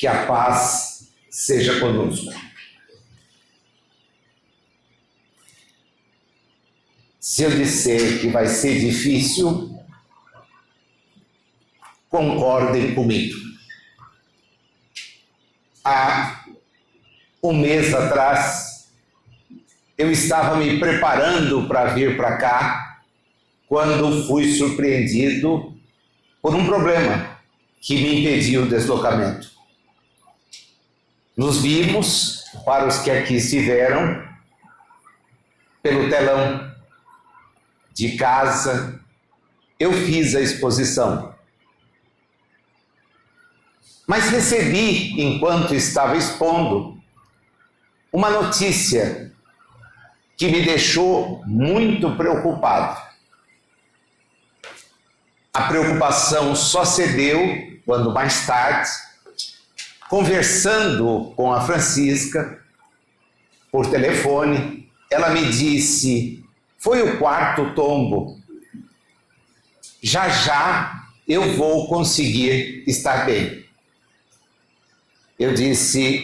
Que a paz seja conosco. Se eu disser que vai ser difícil, concordem comigo. Há um mês atrás, eu estava me preparando para vir para cá, quando fui surpreendido por um problema que me impediu o deslocamento. Nos vimos, para os que aqui estiveram, pelo telão de casa. Eu fiz a exposição. Mas recebi, enquanto estava expondo, uma notícia que me deixou muito preocupado. A preocupação só cedeu quando, mais tarde, conversando com a Francisca por telefone, ela me disse: foi o quarto tombo. Já já eu vou conseguir estar bem. Eu disse: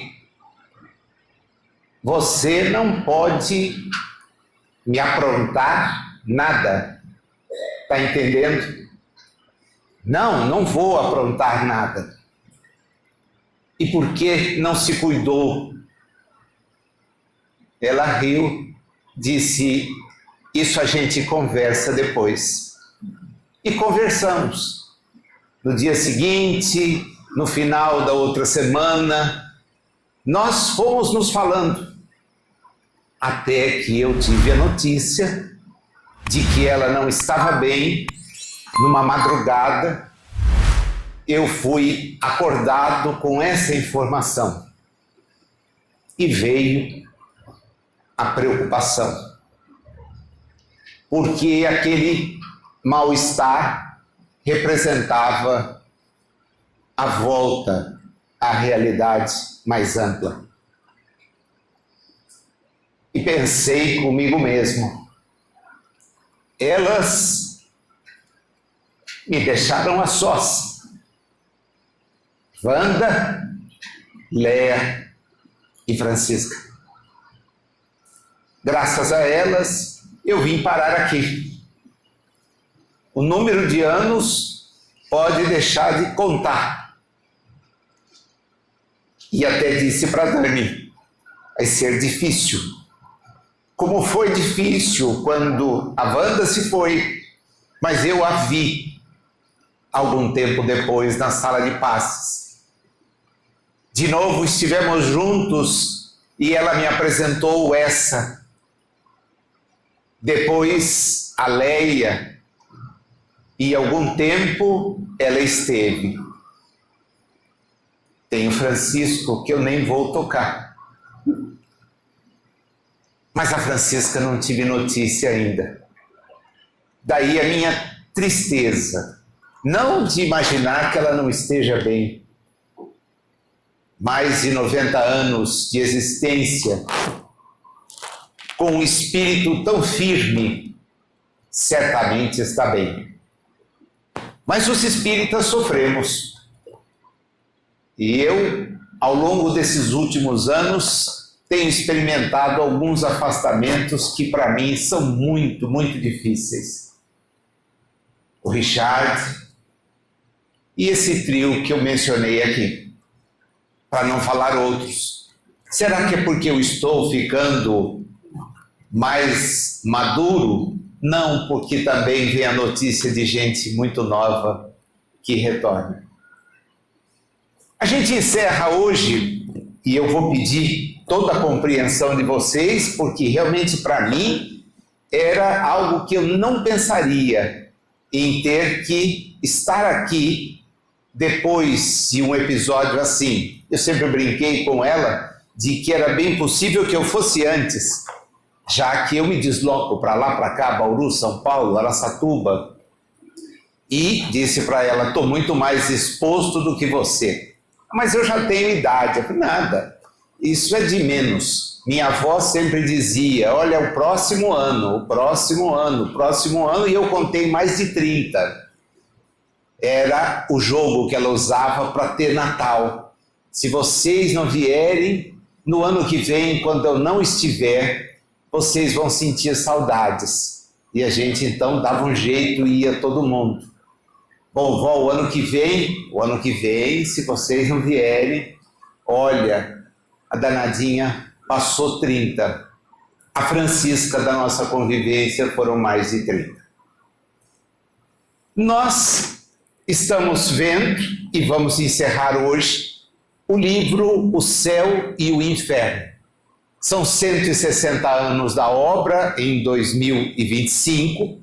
você não pode me aprontar nada. Está entendendo? Não vou aprontar nada. E por que não se cuidou? Ela riu, disse: isso a gente conversa depois. E conversamos. No dia seguinte, no final da outra semana, nós fomos nos falando. Até que eu tive a notícia de que ela não estava bem. Numa madrugada, eu fui acordado com essa informação. E veio a preocupação. Porque aquele mal-estar representava a volta à realidade mais ampla. E pensei comigo mesmo: elas me deixaram a sós. Wanda, Léa e Francisca. Graças a elas, eu vim parar aqui. O número de anos pode deixar de contar. E até disse para Dani: vai ser difícil. Como foi difícil quando a Wanda se foi, mas eu a vi algum tempo depois na sala de passes. De novo estivemos juntos e ela me apresentou essa. Depois a Leia, e algum tempo ela esteve. Tem o Francisco, que eu nem vou tocar. Mas a Francisca não tive notícia ainda. Daí a minha tristeza. Não de imaginar que ela não esteja bem. Mais de 90 anos de existência, com um espírito tão firme, certamente está bem. Mas os espíritas sofremos. E eu, ao longo desses últimos anos, tenho experimentado alguns afastamentos que para mim são muito, muito difíceis. O Richard e esse trio que eu mencionei aqui, para não falar outros. Será que é porque eu estou ficando mais maduro? Não, porque também vem a notícia de gente muito nova que retorna. A gente encerra hoje, e eu vou pedir toda a compreensão de vocês, porque realmente para mim era algo que eu não pensaria em ter que estar aqui depois de um episódio assim. Eu sempre brinquei com ela de que era bem possível que eu fosse antes, já que eu me desloco para lá, para cá, Bauru, São Paulo, Araçatuba, e disse para ela: estou muito mais exposto do que você. Mas eu já tenho idade. Eu falei: nada, isso é de menos. Minha avó sempre dizia: olha, o próximo ano, e eu contei mais de 30. Era o jogo que ela usava para ter Natal. Se vocês não vierem, no ano que vem, quando eu não estiver, vocês vão sentir saudades. E a gente então dava um jeito e ia todo mundo. Bom, vó, o ano que vem, se vocês não vierem, olha, a danadinha passou 30. A Francisca da nossa convivência foram mais de 30. Nós estamos vendo, e vamos encerrar hoje, o livro O Céu e o Inferno. São 160 anos da obra em 2025,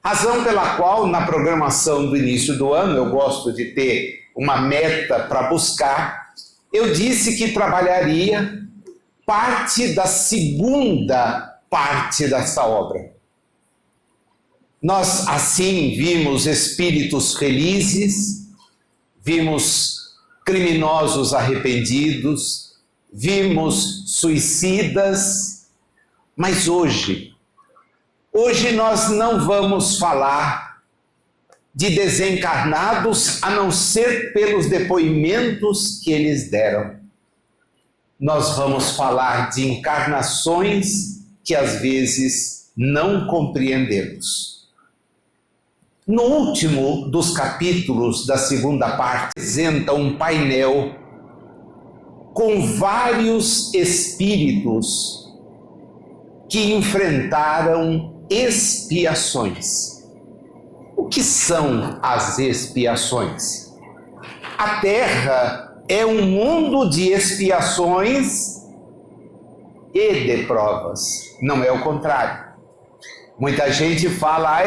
razão pela qual na programação do início do ano, eu gosto de ter uma meta para buscar, eu disse que trabalharia parte da segunda parte dessa obra. Nós assim vimos espíritos felizes, vimos criminosos arrependidos, vimos suicidas, mas hoje nós não vamos falar de desencarnados a não ser pelos depoimentos que eles deram. Nós vamos falar de encarnações que às vezes não compreendemos. No último dos capítulos da segunda parte, apresenta um painel com vários espíritos que enfrentaram expiações. O que são as expiações? A Terra é um mundo de expiações e de provas, não é o contrário. Muita gente fala,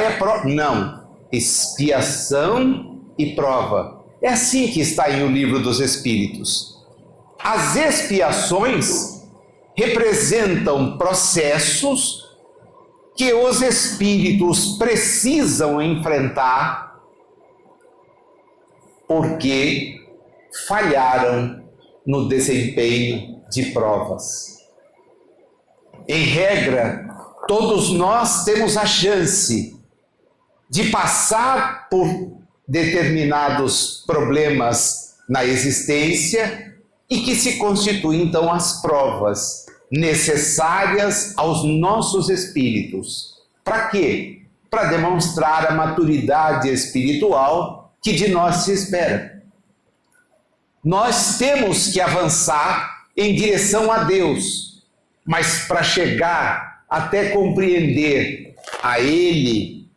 não. Expiação e prova. É assim que está em O Livro dos Espíritos. As expiações representam processos que os espíritos precisam enfrentar porque falharam no desempenho de provas. Em regra, todos nós temos a chance de passar por determinados problemas na existência e que se constituem então as provas necessárias aos nossos espíritos. Para quê? Para demonstrar a maturidade espiritual que de nós se espera. Nós temos que avançar em direção a Deus, mas para chegar até compreender a Ele,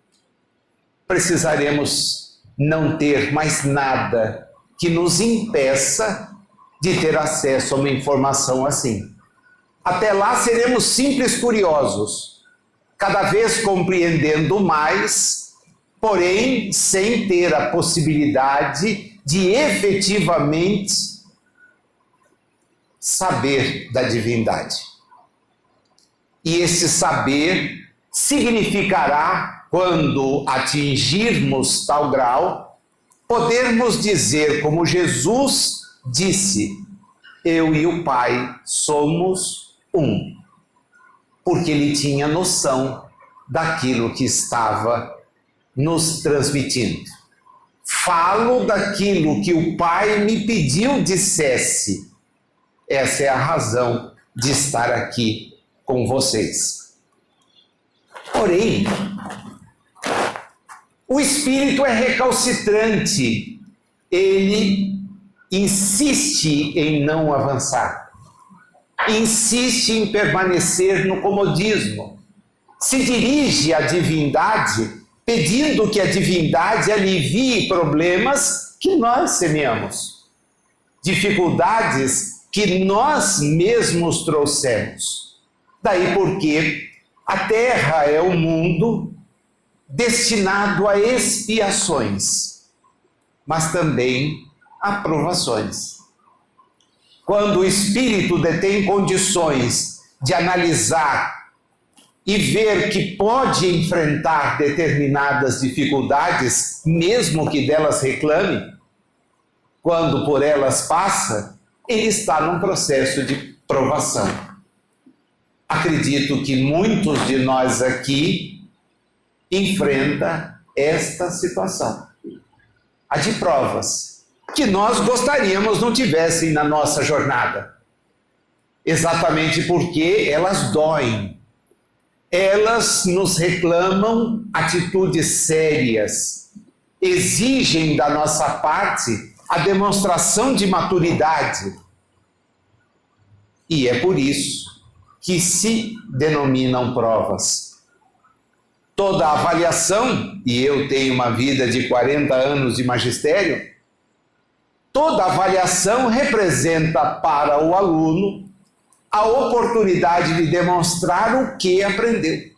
precisaremos não ter mais nada que nos impeça de ter acesso a uma informação assim. Até lá seremos simples curiosos, cada vez compreendendo mais, porém sem ter a possibilidade de efetivamente saber da divindade. E esse saber significará, quando atingirmos tal grau, podermos dizer como Jesus disse, eu e o Pai somos um, porque ele tinha noção daquilo que estava nos transmitindo. Falo daquilo que o Pai me pediu dissesse. Essa é a razão de estar aqui com vocês. Porém, o espírito é recalcitrante, ele insiste em não avançar, insiste em permanecer no comodismo, se dirige à divindade pedindo que a divindade alivie problemas que nós semeamos, dificuldades que nós mesmos trouxemos. Daí porque a Terra é um mundo destinado a expiações, mas também a provações. Quando o espírito detém condições de analisar e ver que pode enfrentar determinadas dificuldades, mesmo que delas reclame, quando por elas passa, ele está num processo de provação. Acredito que muitos de nós aqui enfrentam esta situação, a de provas. que nós gostaríamos não tivessem na nossa jornada. Exatamente porque elas doem. Elas nos reclamam atitudes sérias, exigem da nossa parte a demonstração de maturidade. E é por isso que se denominam provas. Toda avaliação, e eu tenho uma vida de 40 anos de magistério, toda avaliação representa para o aluno a oportunidade de demonstrar o que aprendeu.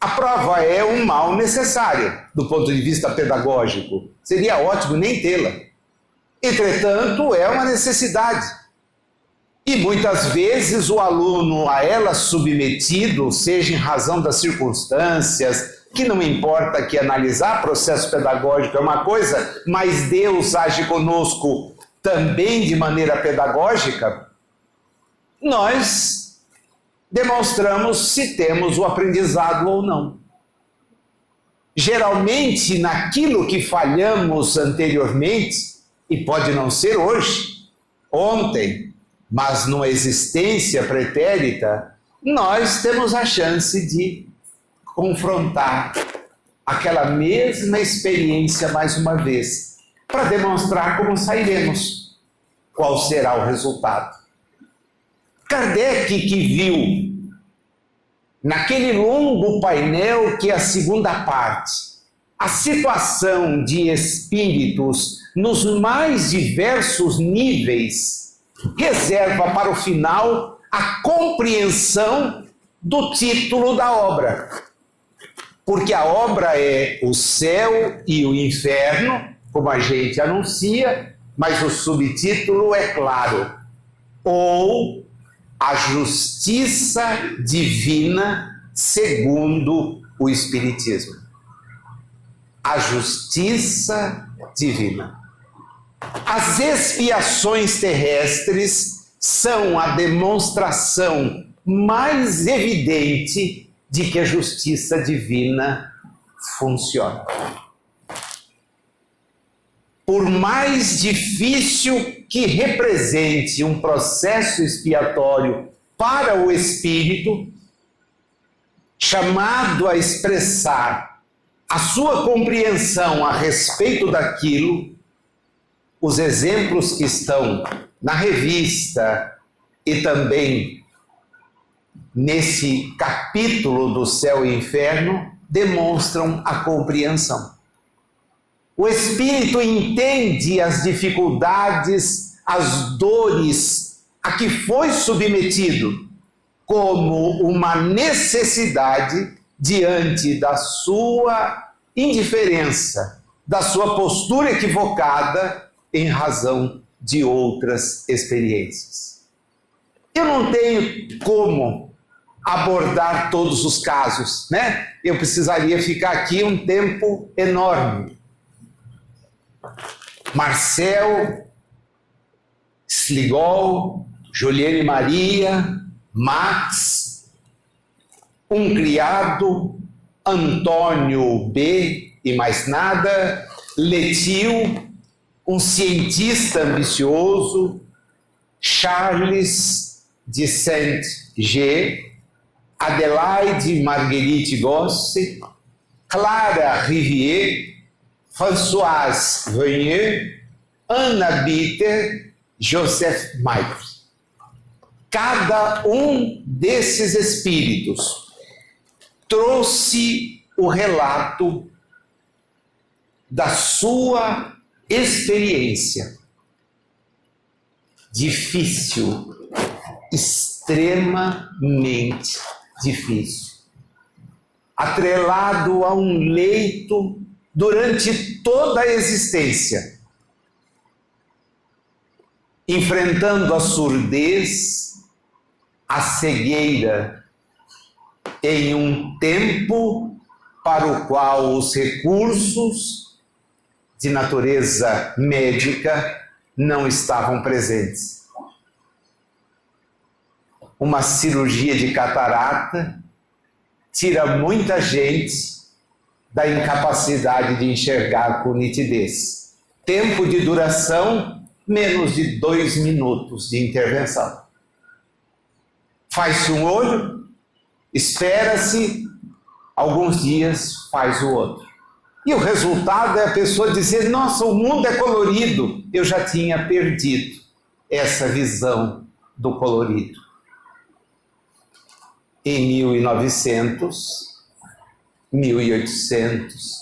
A prova é um mal necessário do ponto de vista pedagógico. Seria ótimo nem tê-la. Entretanto, é uma necessidade. E muitas vezes o aluno a ela submetido, seja em razão das circunstâncias, que não importa que analisar processo pedagógico é uma coisa, mas Deus age conosco também de maneira pedagógica, nós demonstramos se temos o aprendizado ou não. Geralmente, naquilo que falhamos anteriormente, e pode não ser hoje, ontem, mas numa existência pretérita, nós temos a chance de confrontar aquela mesma experiência mais uma vez, para demonstrar como sairemos, qual será o resultado. Kardec, que viu naquele longo painel que é a segunda parte, a situação de espíritos nos mais diversos níveis, reserva para o final a compreensão do título da obra. Porque a obra é o céu e o inferno, como a gente anuncia, mas o subtítulo é claro: ou a justiça divina segundo o Espiritismo. A justiça divina. As expiações terrestres são a demonstração mais evidente de que a justiça divina funciona. Por mais difícil que represente um processo expiatório para o espírito, chamado a expressar a sua compreensão a respeito daquilo, os exemplos que estão na revista e também nesse capítulo do Céu e Inferno demonstram a compreensão. O espírito entende as dificuldades, as dores a que foi submetido como uma necessidade diante da sua indiferença, da sua postura equivocada em razão de outras experiências. Eu não tenho como abordar todos os casos, né? Eu precisaria ficar aqui um tempo enorme. Marcel, Sligol, Juliane Maria, Max, um criado, Antônio B. e mais nada, Letil, um cientista ambicioso, Charles de Saint-G, Adelaide Marguerite Gosse, Clara Rivière, Françoise Venier, Anna Bitter, Joseph Maigret. Cada um desses espíritos trouxe o relato da sua experiência difícil, extremamente difícil, atrelado a um leito durante toda a existência, enfrentando a surdez, a cegueira, em um tempo para o qual os recursos de natureza médica não estavam presentes. Uma cirurgia de catarata tira muita gente da incapacidade de enxergar com nitidez. Tempo de duração, menos de 2 minutos de intervenção. Faz-se um olho, espera-se alguns dias, faz o outro. E o resultado é a pessoa dizer: nossa, o mundo é colorido. Eu já tinha perdido essa visão do colorido. Em 1900, 1800,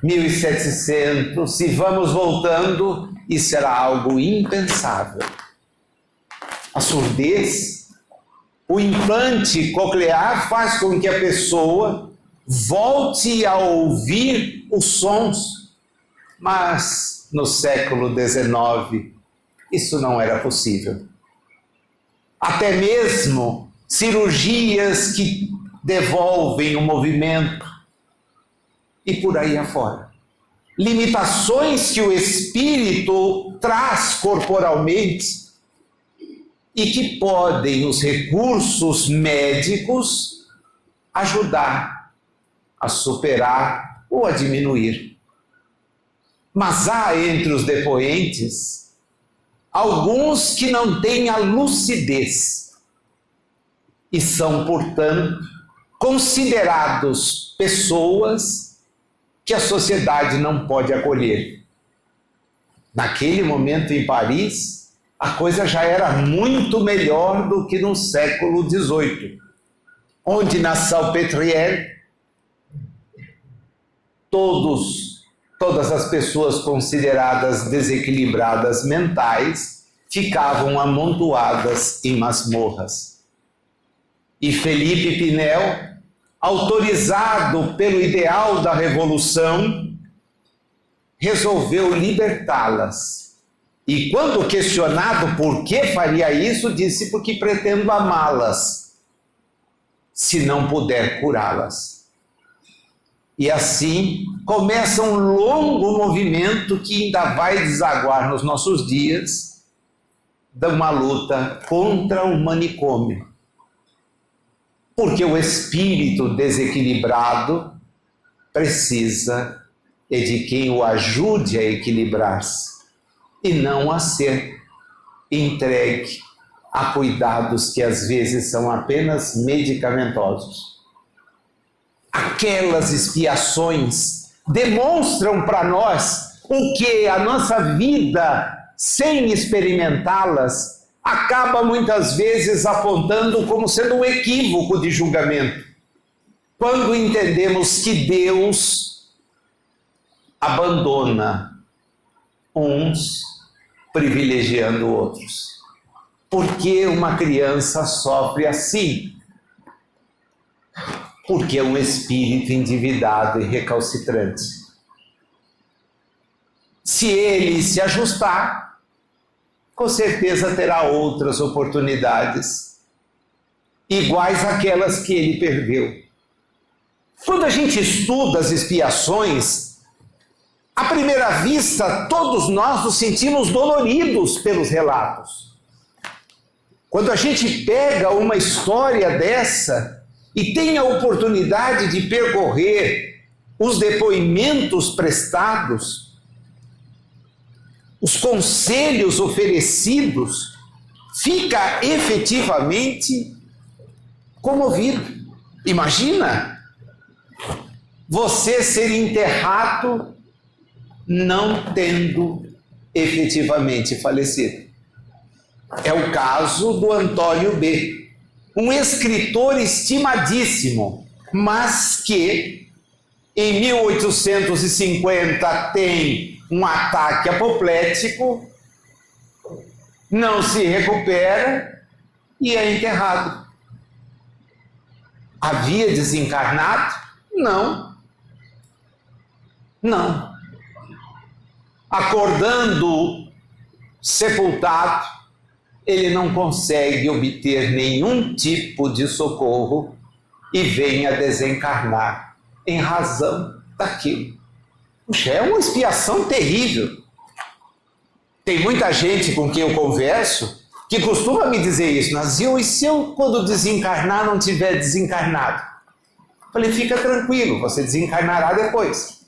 1700, e vamos voltando, isso era algo impensável. A surdez, o implante coclear faz com que a pessoa volte a ouvir os sons, mas no século XIX isso não era possível. Até mesmo cirurgias que devolvem o movimento e por aí afora. Limitações que o espírito traz corporalmente e que podem os recursos médicos ajudar a superar ou a diminuir. Mas há entre os depoentes alguns que não têm a lucidez e são, portanto, considerados pessoas que a sociedade não pode acolher. Naquele momento em Paris, a coisa já era muito melhor do que no século XVIII, onde na Salpêtrière todas as pessoas consideradas desequilibradas mentais ficavam amontoadas em masmorras. E Felipe Pinel, autorizado pelo ideal da revolução, resolveu libertá-las. E quando questionado por que faria isso, disse: porque pretendo amá-las, se não puder curá-las. E assim começa um longo movimento que ainda vai desaguar nos nossos dias, de uma luta contra o manicômio. Porque o espírito desequilibrado precisa de quem o ajude a equilibrar-se e não a ser entregue a cuidados que às vezes são apenas medicamentosos. Aquelas expiações demonstram para nós o que a nossa vida, sem experimentá-las, acaba muitas vezes apontando como sendo um equívoco de julgamento. Quando entendemos que Deus abandona uns privilegiando outros. Por que uma criança sofre assim? Porque é um espírito endividado e recalcitrante. Se ele se ajustar, com certeza terá outras oportunidades, iguais àquelas que ele perdeu. Quando a gente estuda as expiações, à primeira vista, todos nós nos sentimos doloridos pelos relatos. Quando a gente pega uma história dessa e tem a oportunidade de percorrer os depoimentos prestados, os conselhos oferecidos, fica efetivamente comovido. Imagina você ser enterrado não tendo efetivamente falecido. É o caso do Antônio B., um escritor estimadíssimo, mas que em 1850 tem um ataque apoplético, não se recupera e é enterrado. Havia desencarnado? Não. Não. Acordando sepultado, ele não consegue obter nenhum tipo de socorro e vem a desencarnar em razão daquilo. Puxa, é uma expiação terrível. Tem muita gente com quem eu converso que costuma me dizer isso: Nazil, e se eu, quando desencarnar, não tiver desencarnado? Eu falei: fica tranquilo, você desencarnará depois.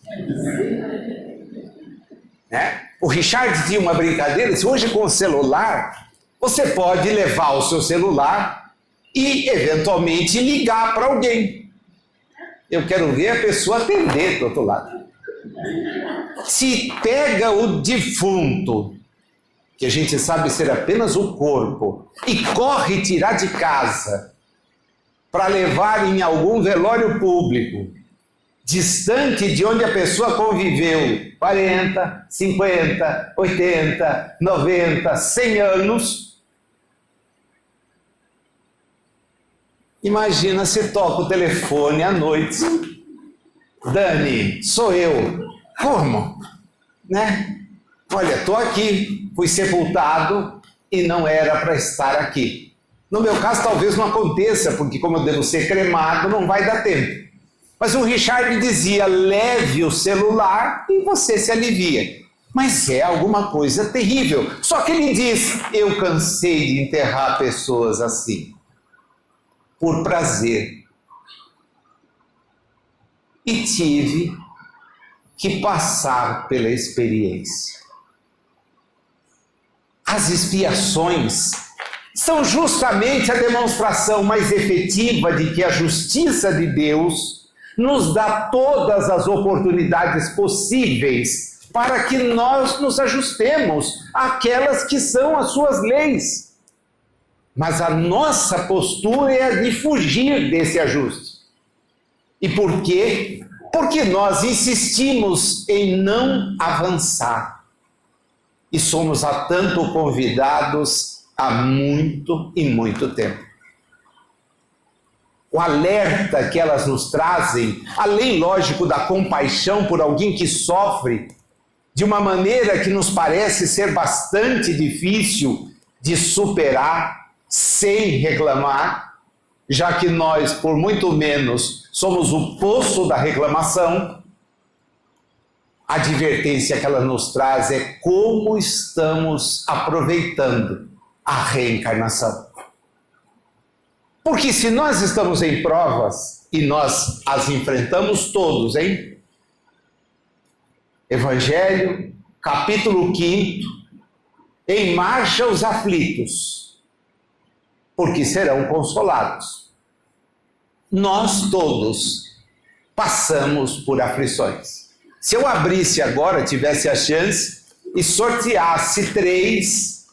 Né? O Richard tinha uma brincadeira, disse, hoje com o celular, você pode levar o seu celular e eventualmente ligar para alguém. Eu quero ver a pessoa atender do outro lado. Se pega o defunto, que a gente sabe ser apenas o corpo, e corre tirar de casa para levar em algum velório público, distante de onde a pessoa conviveu 40, 50, 80, 90, 100 anos, imagina se toca o telefone à noite. Dani, sou eu. Como? Né? Olha, estou aqui, fui sepultado e não era para estar aqui. No meu caso, talvez não aconteça, porque como eu devo ser cremado, não vai dar tempo. Mas o Richard dizia, leve o celular e você se alivia. Mas é alguma coisa terrível. Só que ele diz, eu cansei de enterrar pessoas assim, por prazer. E tive que passar pela experiência. As expiações são justamente a demonstração mais efetiva de que a justiça de Deus nos dá todas as oportunidades possíveis para que nós nos ajustemos àquelas que são as suas leis. Mas a nossa postura é a de fugir desse ajuste. E por quê? Porque nós insistimos em não avançar. E somos há tanto convidados há muito e muito tempo. O alerta que elas nos trazem, além, lógico, da compaixão por alguém que sofre de uma maneira que nos parece ser bastante difícil de superar sem reclamar, já que nós, por muito menos, somos o poço da reclamação, a advertência que ela nos traz é como estamos aproveitando a reencarnação. Porque se nós estamos em provas, e nós as enfrentamos todos, hein? Evangelho, capítulo 5, em marcha os aflitos, porque serão consolados. Nós todos passamos por aflições. Se eu abrisse agora, tivesse a chance, e sorteasse 3,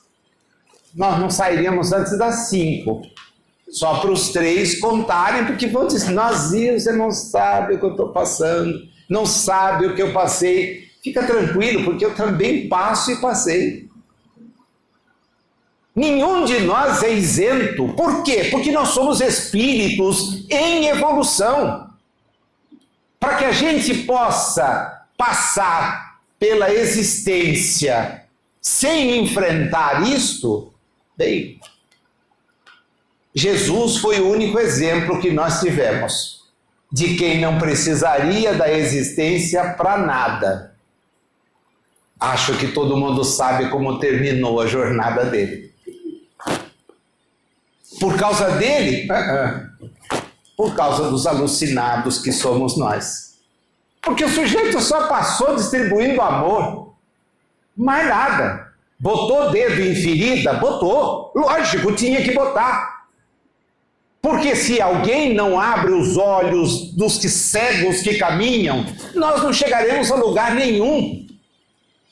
nós não sairíamos antes das 5. Só para os 3 contarem, porque vão dizer, Nazinho, você não sabe o que eu estou passando, não sabe o que eu passei. Fica tranquilo, porque eu também passo e passei. Nenhum de nós é isento. Por quê? Porque nós somos espíritos em evolução. Para que a gente possa passar pela existência sem enfrentar isto, bem, Jesus foi o único exemplo que nós tivemos de quem não precisaria da existência para nada. Acho que todo mundo sabe como terminou a jornada dele. Por causa dele? Por causa dos alucinados que somos nós. Porque o sujeito só passou distribuindo amor. Mais nada. Botou o dedo em ferida? Botou. Lógico, tinha que botar. Porque se alguém não abre os olhos dos cegos que caminham, nós não chegaremos a lugar nenhum.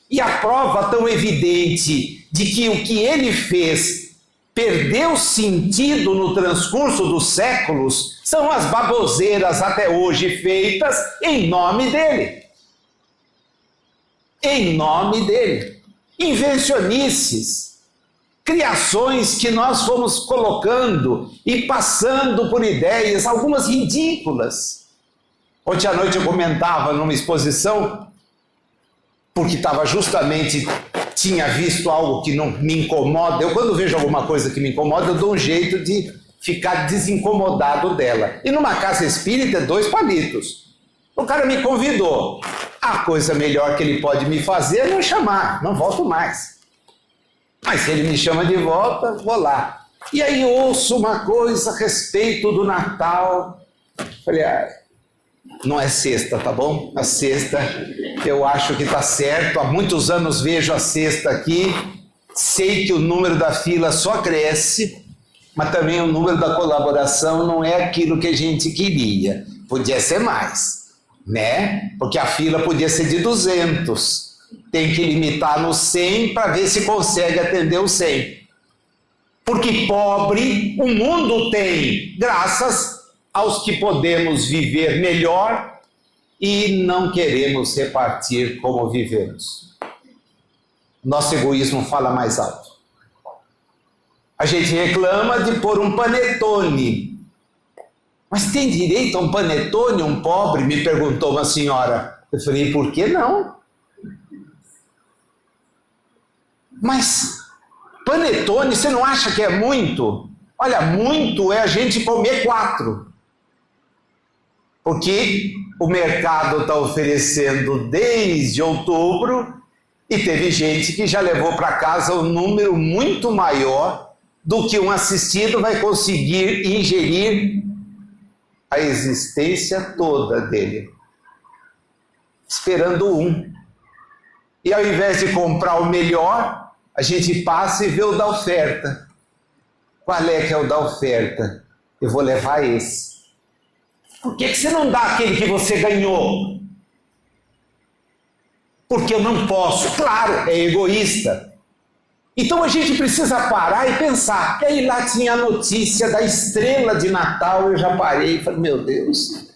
E a prova tão evidente de que o que ele fez perdeu sentido no transcurso dos séculos são as baboseiras até hoje feitas em nome dele. Em nome dele. Invencionices, criações que nós fomos colocando e passando por ideias, algumas ridículas. Ontem à noite eu comentava numa exposição, porque tinha visto algo que não me incomoda. Eu, quando vejo alguma coisa que me incomoda, eu dou um jeito de ficar desincomodado dela. E numa casa espírita, 2 palitos. O cara me convidou. A coisa melhor que ele pode me fazer é não chamar, não volto mais. Mas se ele me chama de volta, vou lá. E aí ouço uma coisa a respeito do Natal. Falei, Não é sexta, tá bom? A sexta eu acho que está certo. Há muitos anos vejo a sexta aqui. Sei que o número da fila só cresce, mas também o número da colaboração não é aquilo que a gente queria. Podia ser mais, né? Porque a fila podia ser de 200. Tem que limitar no 100 para ver se consegue atender o 100. Porque pobre o mundo tem, graças aos que podemos viver melhor e não queremos repartir como vivemos. Nosso egoísmo fala mais alto. A gente reclama de pôr um panetone. Mas tem direito a um panetone, um pobre? Me perguntou uma senhora. Eu falei, por que não? Mas panetone, você não acha que é muito? Olha, muito é a gente comer 4. Porque o mercado está oferecendo desde outubro e teve gente que já levou para casa um número muito maior do que um assistido vai conseguir ingerir a existência toda dele. Esperando um. E ao invés de comprar o melhor, a gente passa e vê o da oferta. Qual é que é o da oferta? Eu vou levar esse. Por que você não dá aquele que você ganhou? Porque eu não posso. Claro, é egoísta. Então a gente precisa parar e pensar. E aí lá tinha a notícia da estrela de Natal, eu já parei e falei, meu Deus.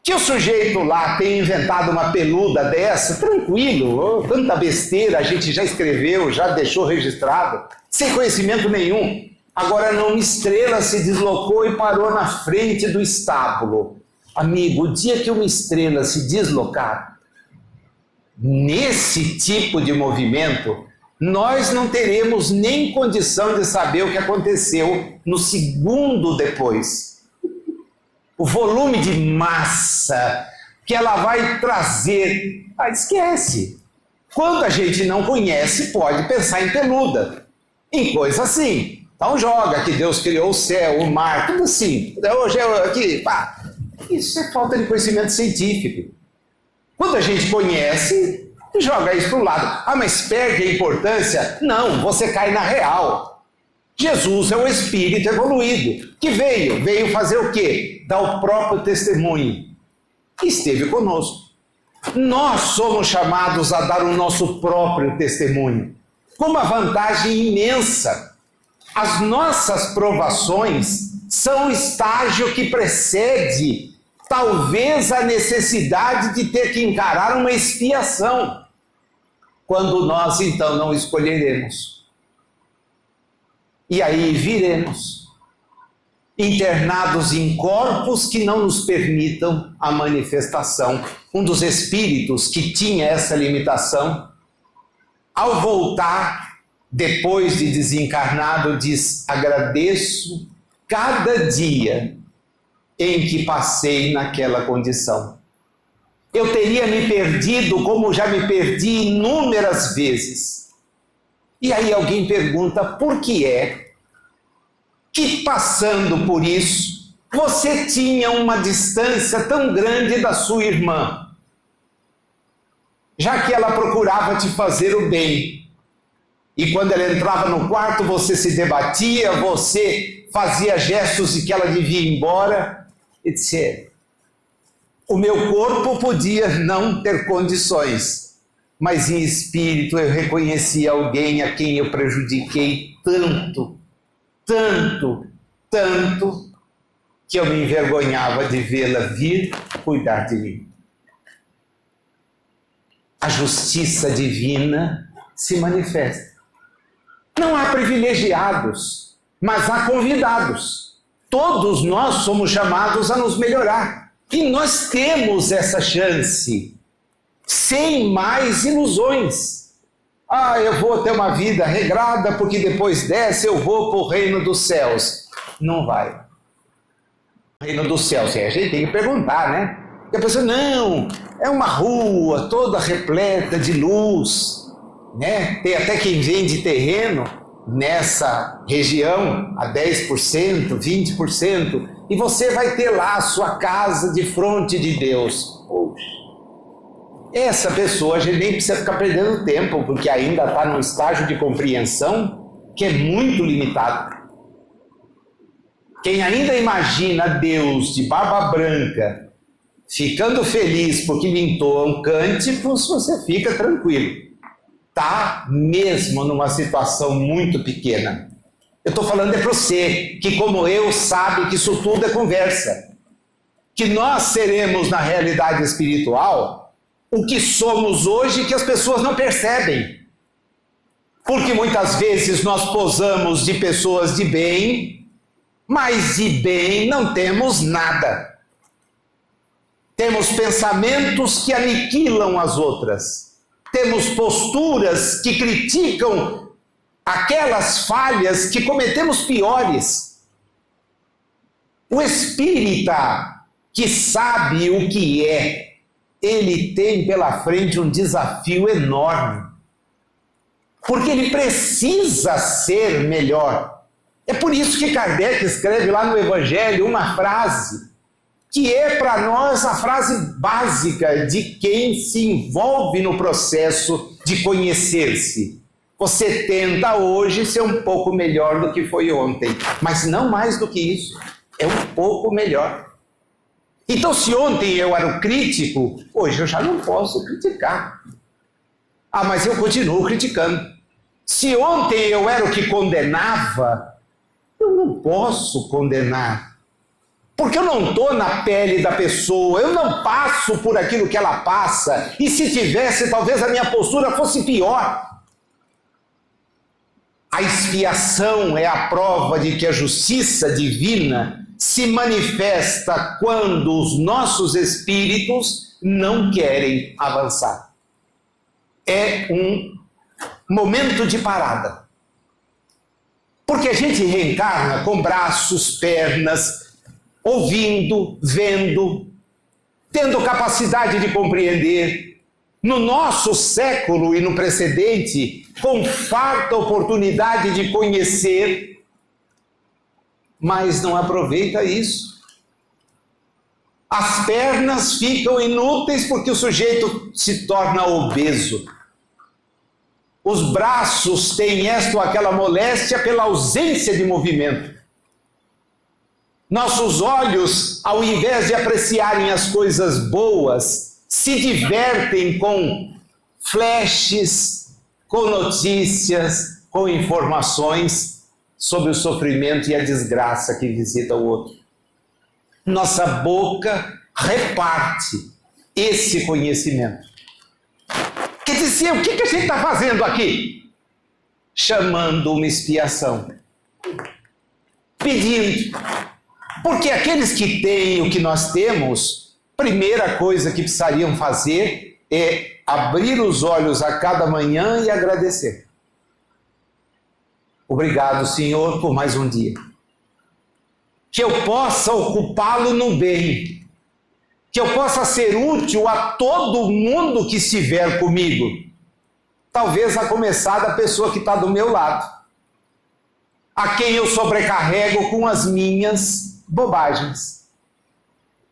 Que o sujeito lá tenha inventado uma peluda dessa, tranquilo, tanta besteira a gente já escreveu, já deixou registrado, sem conhecimento nenhum. Agora uma estrela se deslocou e parou na frente do estábulo. Amigo, o dia que uma estrela se deslocar, nesse tipo de movimento, nós não teremos nem condição de saber o que aconteceu no segundo depois. O volume de massa que ela vai trazer, esquece. Quando a gente não conhece, pode pensar em peluda, em coisa assim. Então joga que Deus criou o céu, o mar, tudo assim. Hoje aqui, pá. Isso é falta de conhecimento científico. Quando a gente conhece, joga isso para o lado. Mas perde a importância? Não, você cai na real. Jesus é um espírito evoluído, que veio fazer o quê? Dar o próprio testemunho. E esteve conosco. Nós somos chamados a dar o nosso próprio testemunho, com uma vantagem imensa. As nossas provações são o estágio que precede, talvez, a necessidade de ter que encarar uma expiação, quando nós, então, não escolheremos. E aí viremos, internados em corpos que não nos permitam a manifestação. Um dos espíritos que tinha essa limitação, ao voltar, depois de desencarnado, diz, agradeço cada dia em que passei naquela condição. Eu teria me perdido como já me perdi inúmeras vezes. E aí alguém pergunta, por que é que passando por isso, você tinha uma distância tão grande da sua irmã? Já que ela procurava te fazer o bem. E quando ela entrava no quarto, você se debatia, você fazia gestos de que ela devia ir embora, etc. O meu corpo podia não ter condições, mas em espírito eu reconheci alguém a quem eu prejudiquei tanto, que eu me envergonhava de vê-la vir cuidar de mim. A justiça divina se manifesta. Não há privilegiados, mas há convidados. Todos nós somos chamados a nos melhorar. E nós temos essa chance, sem mais ilusões. Eu vou ter uma vida regrada, porque depois dessa eu vou para o reino dos céus. Não vai. Reino dos céus, a gente tem que perguntar, né? E a pessoa, não, é uma rua toda repleta de luz, né? Tem até quem vende terreno nessa região a 10%, 20%, e você vai ter lá a sua casa de frente de Deus. Poxa, essa pessoa a gente nem precisa ficar perdendo tempo, porque ainda está num estágio de compreensão que é muito limitado. Quem ainda imagina Deus de barba branca, ficando feliz porque lhe entoam cânticos, você fica tranquilo. Está mesmo numa situação muito pequena. Eu estou falando para você, que como eu sabe que isso tudo é conversa. Que nós seremos na realidade espiritual o que somos hoje que as pessoas não percebem. Porque muitas vezes nós posamos de pessoas de bem, mas de bem não temos nada. Temos pensamentos que aniquilam as outras. Temos posturas que criticam aquelas falhas que cometemos piores. O espírita que sabe o que é, ele tem pela frente um desafio enorme. Porque ele precisa ser melhor. É por isso que Kardec escreve lá no Evangelho uma frase que é para nós a frase básica de quem se envolve no processo de conhecer-se. Você tenta hoje ser um pouco melhor do que foi ontem, mas não mais do que isso, é um pouco melhor. Então, se ontem eu era o crítico, hoje eu já não posso criticar. Ah, mas eu continuo criticando. Se ontem eu era o que condenava, eu não posso condenar. Porque eu não estou na pele da pessoa, eu não passo por aquilo que ela passa, e se tivesse, talvez a minha postura fosse pior. A expiação é a prova de que a justiça divina se manifesta quando os nossos espíritos não querem avançar. É um momento de parada. Porque a gente reencarna com braços, pernas, ouvindo, vendo, tendo capacidade de compreender. No nosso século e no precedente, com farta oportunidade de conhecer, mas não aproveita isso. As pernas ficam inúteis porque o sujeito se torna obeso. Os braços têm esta ou aquela moléstia pela ausência de movimento. Nossos olhos, ao invés de apreciarem as coisas boas, se divertem com flashes, com notícias, com informações sobre o sofrimento e a desgraça que visita o outro. Nossa boca reparte esse conhecimento. Quer dizer, o que a gente está fazendo aqui? Chamando uma expiação. Pedindo. Porque aqueles que têm o que nós temos, primeira coisa que precisariam fazer é abrir os olhos a cada manhã e agradecer. Obrigado, Senhor, por mais um dia. Que eu possa ocupá-lo no bem. Que eu possa ser útil a todo mundo que estiver comigo. Talvez a começar da pessoa que está do meu lado. A quem eu sobrecarrego com as minhas bobagens.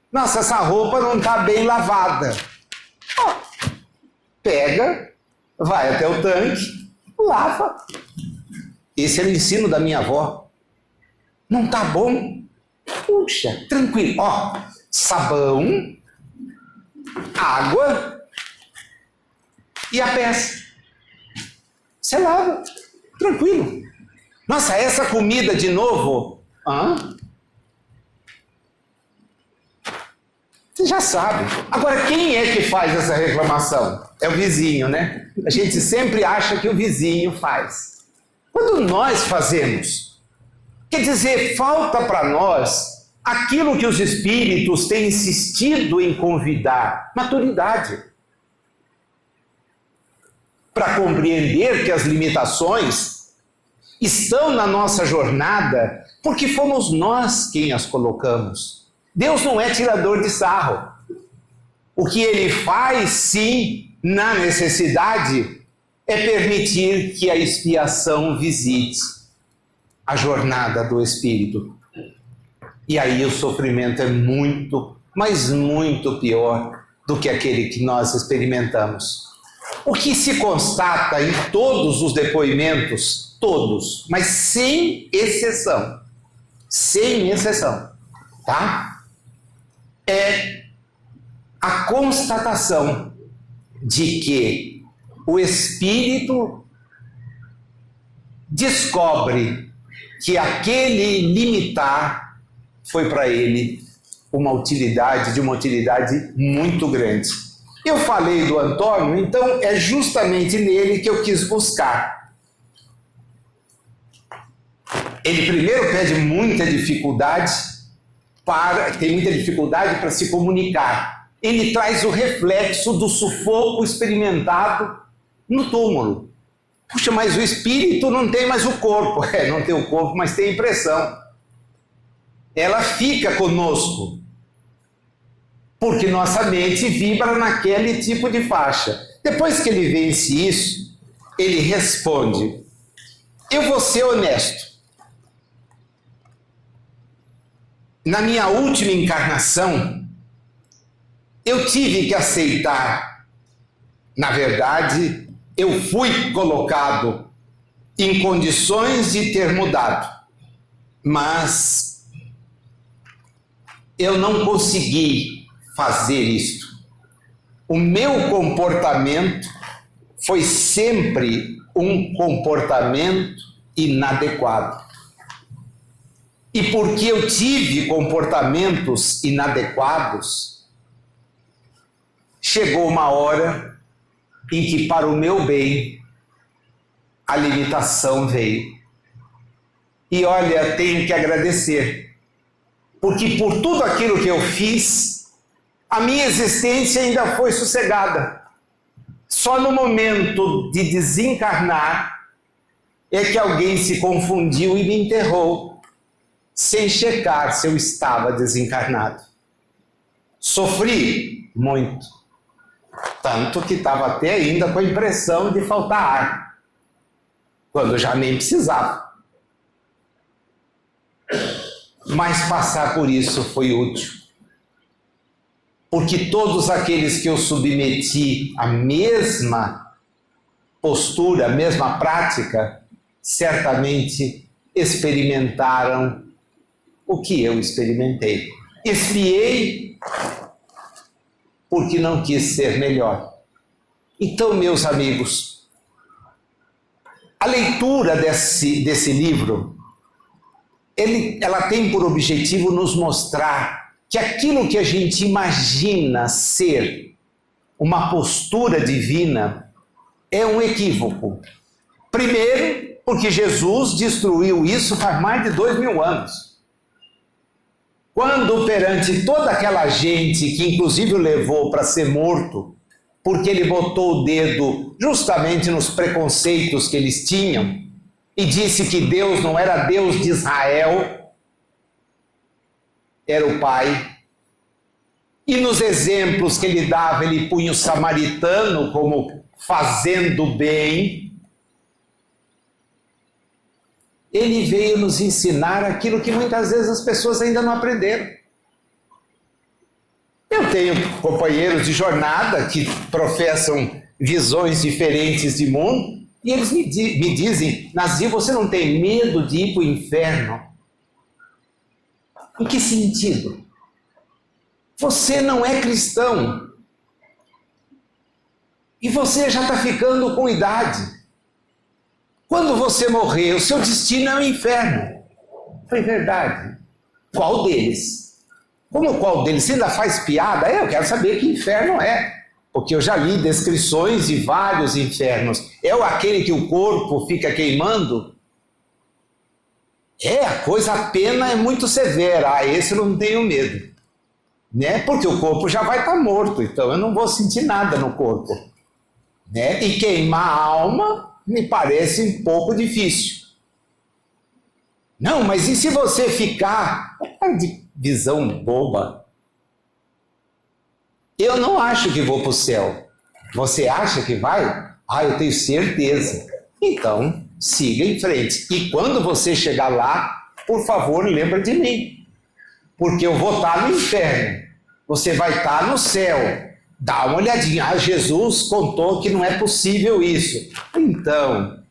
Nossa, essa roupa não está bem lavada. Pega, vai até o tanque, lava. Esse era o ensino da minha avó. Não está bom? Puxa, tranquilo. Sabão, água e a peça. Você lava, tranquilo. Nossa, essa comida de novo? Você já sabe. Agora, quem é que faz essa reclamação? É o vizinho, né? A gente sempre acha que o vizinho faz. Quando nós fazemos, quer dizer, falta para nós aquilo que os espíritos têm insistido em convidar, maturidade. Para compreender que as limitações estão na nossa jornada porque fomos nós quem as colocamos. Deus não é tirador de sarro. O que ele faz, sim, na necessidade, é permitir que a expiação visite a jornada do espírito. E aí o sofrimento é muito, mas muito pior do que aquele que nós experimentamos. O que se constata em todos os depoimentos, todos, mas sem exceção, tá? É a constatação de que o espírito descobre que aquele limitar foi para ele de uma utilidade muito grande. Eu falei do Antônio, então é justamente nele que eu quis buscar. Ele primeiro tem muita dificuldade para se comunicar. Ele traz o reflexo do sufoco experimentado no túmulo. Puxa, mas o espírito não tem mais o corpo. Não tem o corpo, mas tem a impressão. Ela fica conosco, porque nossa mente vibra naquele tipo de faixa. Depois que ele vence isso, ele responde: eu vou ser honesto. Na minha última encarnação, eu tive que aceitar. Na verdade, eu fui colocado em condições de ter mudado, mas eu não consegui fazer isto. O meu comportamento foi sempre um comportamento inadequado. E porque eu tive comportamentos inadequados, chegou uma hora em que, para o meu bem, a limitação veio. E olha, tenho que agradecer, porque por tudo aquilo que eu fiz, a minha existência ainda foi sossegada. Só no momento de desencarnar é que alguém se confundiu e me enterrou, sem checar se eu estava desencarnado. Sofri muito, tanto que estava até ainda com a impressão de faltar ar, quando já nem precisava. Mas passar por isso foi útil, porque todos aqueles que eu submeti à mesma postura, à mesma prática, certamente experimentaram o que eu experimentei. Expiei porque não quis ser melhor. Então, meus amigos, a leitura desse livro, ela tem por objetivo nos mostrar que aquilo que a gente imagina ser uma postura divina é um equívoco. Primeiro, porque Jesus destruiu isso faz mais de 2000 anos. Quando perante toda aquela gente que inclusive o levou para ser morto, porque ele botou o dedo justamente nos preconceitos que eles tinham, e disse que Deus não era Deus de Israel, era o Pai. E nos exemplos que ele dava, ele punha o samaritano como fazendo bem. Ele veio nos ensinar aquilo que muitas vezes as pessoas ainda não aprenderam. Eu tenho companheiros de jornada que professam visões diferentes de mundo, e eles me dizem: Nazir, você não tem medo de ir para o inferno? Em que sentido? Você não é cristão. E você já está ficando com idade. Quando você morrer, o seu destino é o inferno. Foi verdade. Qual deles? Como qual deles? Você ainda faz piada? Eu quero saber que inferno é. Porque eu já li descrições de vários infernos. É aquele que o corpo fica queimando? A pena é muito severa. Esse eu não tenho medo. Né? Porque o corpo já vai estar morto, então eu não vou sentir nada no corpo. Né? E queimar a alma me parece um pouco difícil. Não, mas e se você ficar... de visão boba. Eu não acho que vou para o céu. Você acha que vai? Eu tenho certeza. Então, siga em frente. E quando você chegar lá, por favor, lembra de mim. porque eu vou estar no inferno, você vai estar no céu. Dá uma olhadinha, Jesus contou que não é possível isso. Então,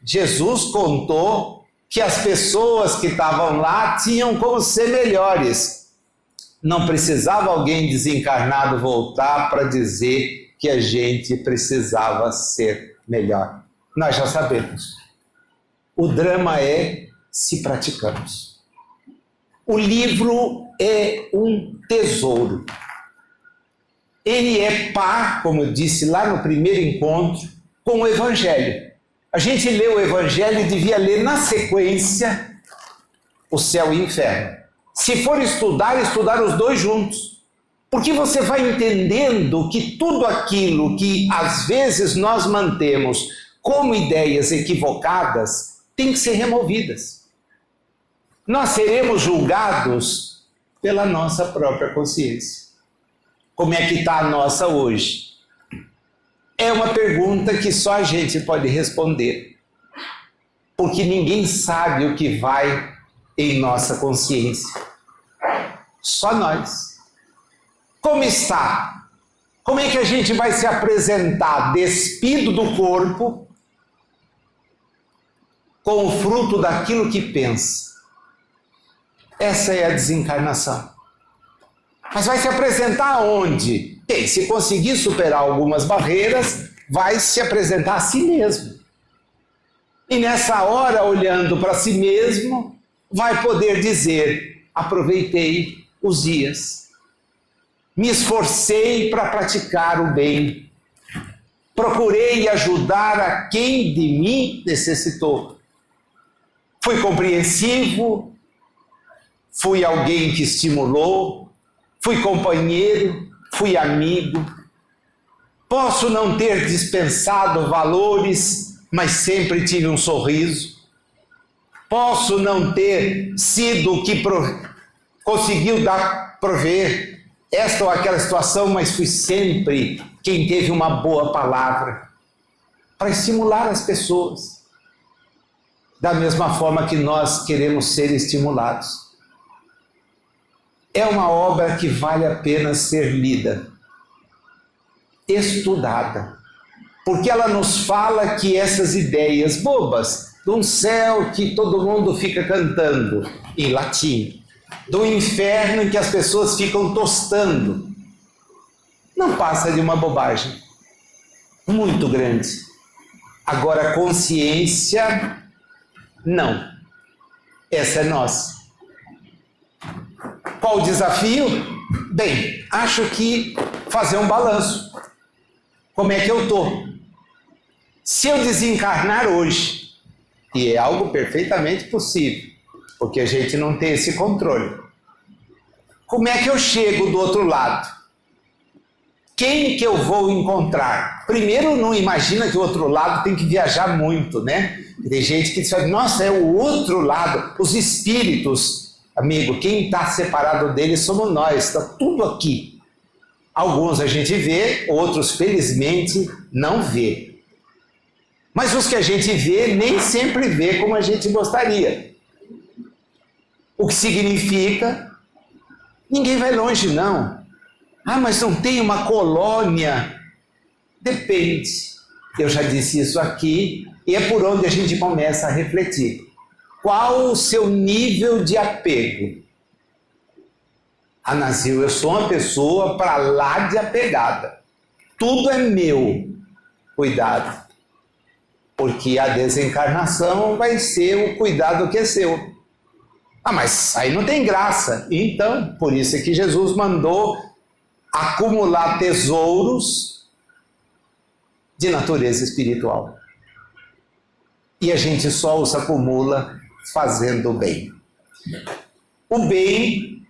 Jesus contou que as pessoas que estavam lá tinham como ser melhores. Não precisava alguém desencarnado voltar para dizer que a gente precisava ser melhor. Nós já sabemos. O drama é se praticamos. O livro é um tesouro. Ele é par, como eu disse lá no primeiro encontro, com o Evangelho. A gente lê o Evangelho e devia ler na sequência o céu e o inferno. Se for estudar os dois juntos. Porque você vai entendendo que tudo aquilo que às vezes nós mantemos como ideias equivocadas tem que ser removidas. Nós seremos julgados pela nossa própria consciência. Como é que está a nossa hoje? É uma pergunta que só a gente pode responder. Porque ninguém sabe o que vai em nossa consciência. Só nós. Como está? Como é que a gente vai se apresentar despido do corpo com o fruto daquilo que pensa? Essa é a desencarnação. Mas vai se apresentar aonde? Bem, se conseguir superar algumas barreiras, vai se apresentar a si mesmo. E nessa hora, olhando para si mesmo, vai poder dizer: aproveitei os dias, me esforcei para praticar o bem, procurei ajudar a quem de mim necessitou. Fui compreensivo, fui alguém que estimulou, fui companheiro, fui amigo. Posso não ter dispensado valores, mas sempre tive um sorriso. Posso não ter sido o que conseguiu prover esta ou aquela situação, mas fui sempre quem teve uma boa palavra para estimular as pessoas, da mesma forma que nós queremos ser estimulados. É uma obra que vale a pena ser lida, estudada, porque ela nos fala que essas ideias bobas, de um céu que todo mundo fica cantando em latim, do inferno em que as pessoas ficam tostando, não passa de uma bobagem muito grande. Agora, a consciência, não. Essa é nossa. Qual o desafio? Bem, acho que fazer um balanço. Como é que eu estou? Se eu desencarnar hoje, e é algo perfeitamente possível, porque a gente não tem esse controle, como é que eu chego do outro lado? Quem que eu vou encontrar? Primeiro, não imagina que o outro lado tem que viajar muito, né? Tem gente que diz: nossa, é o outro lado, os espíritos. Amigo, quem está separado deles somos nós, está tudo aqui. Alguns a gente vê, outros felizmente não vê. Mas os que a gente vê, nem sempre vê como a gente gostaria. O que significa, ninguém vai longe não. Ah, mas não tem uma colônia? Depende. Eu já disse isso aqui, e é por onde a gente começa a refletir. Qual o seu nível de apego? Ah, Nazil, eu sou uma pessoa para lá de apegada. Tudo é meu. Cuidado. Porque a desencarnação vai ser o cuidado que é seu. Ah, mas aí não tem graça. Então, por isso é que Jesus mandou acumular tesouros de natureza espiritual. E a gente só os acumula fazendo o bem. O bem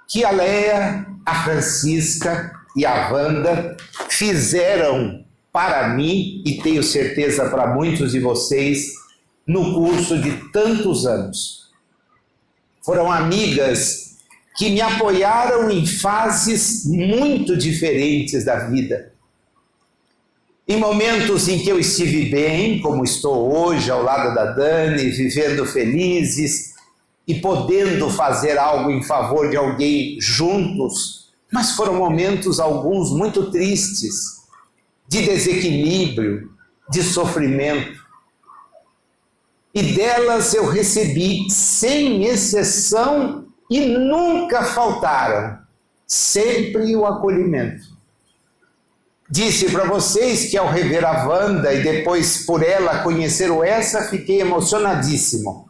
que a Leia, a Francisca e a Wanda fizeram para mim, e tenho certeza para muitos de vocês, no curso de tantos anos. Foram amigas que me apoiaram em fases muito diferentes da vida. Em momentos em que eu estive bem, como estou hoje ao lado da Dani, vivendo felizes, e podendo fazer algo em favor de alguém juntos, mas foram momentos, alguns, muito tristes, de desequilíbrio, de sofrimento. E delas eu recebi, sem exceção, e nunca faltaram, sempre o acolhimento. Disse para vocês que ao rever a Wanda e depois por ela conhecer o Essa, fiquei emocionadíssimo.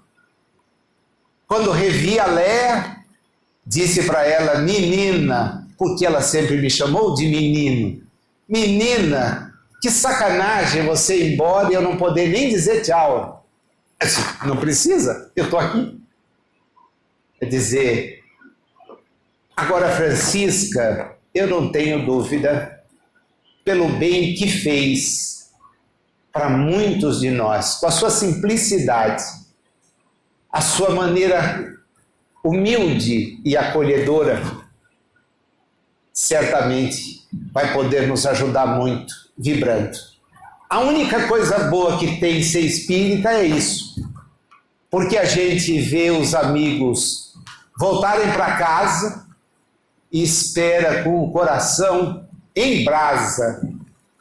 Quando revi a Léa, disse para ela, menina, porque ela sempre me chamou de menino. Menina, que sacanagem você ir embora e eu não poder nem dizer tchau. Não precisa, eu estou aqui. É dizer, agora Francisca, eu não tenho dúvida, pelo bem que fez para muitos de nós, com a sua simplicidade, a sua maneira humilde e acolhedora, certamente vai poder nos ajudar muito, vibrando. A única coisa boa que tem ser espírita é isso, porque a gente vê os amigos voltarem para casa e espera com o coração em brasa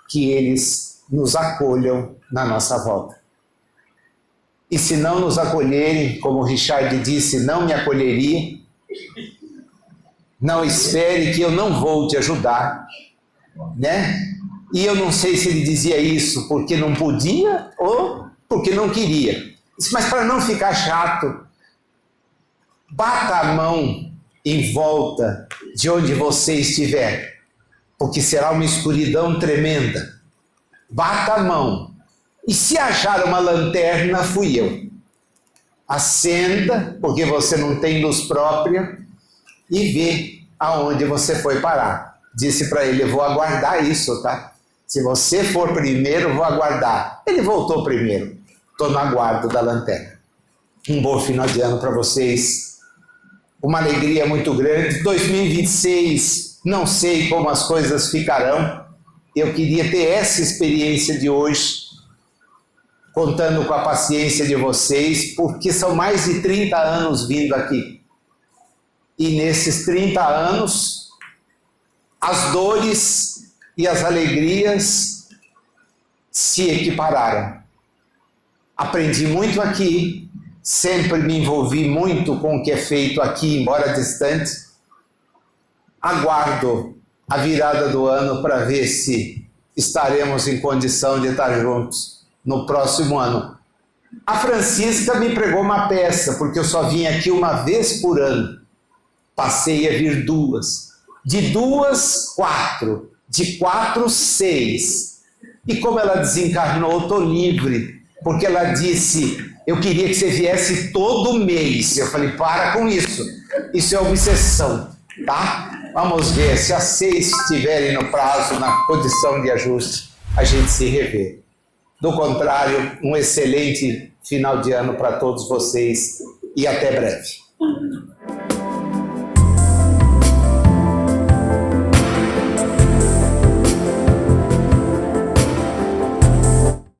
que eles nos acolham na nossa volta. E se não nos acolherem, como o Richard disse, não me acolheria, não espere que eu não vou te ajudar, né? E eu não sei se ele dizia isso porque não podia ou porque não queria. Mas para não ficar chato, bata a mão em volta de onde você estiver, porque será uma escuridão tremenda. Bata a mão. E se achar uma lanterna, fui eu. Acenda, porque você não tem luz própria, e vê aonde você foi parar. Disse para ele, eu vou aguardar isso, tá? Se você for primeiro, vou aguardar. Ele voltou primeiro. Estou no aguardo da lanterna. Um bom final de ano para vocês. Uma alegria muito grande. 2026, não sei como as coisas ficarão. Eu queria ter essa experiência de hoje, contando com a paciência de vocês, porque são mais de 30 anos vindo aqui. E nesses 30 anos, as dores e as alegrias se equipararam. Aprendi muito aqui, sempre me envolvi muito com o que é feito aqui, embora distante. Aguardo a virada do ano para ver se estaremos em condição de estar juntos no próximo ano. A Francisca me pregou uma peça, porque eu só vim aqui uma vez por ano. Passei a vir duas. De 2, 4. De 4, 6. E como ela desencarnou, estou livre. Porque ela disse, eu queria que você viesse todo mês. Eu falei, para com isso. Isso é obsessão, tá? Vamos ver, se as 6 estiverem no prazo, na condição de ajuste, a gente se revê. Do contrário, um excelente final de ano para todos vocês e até breve.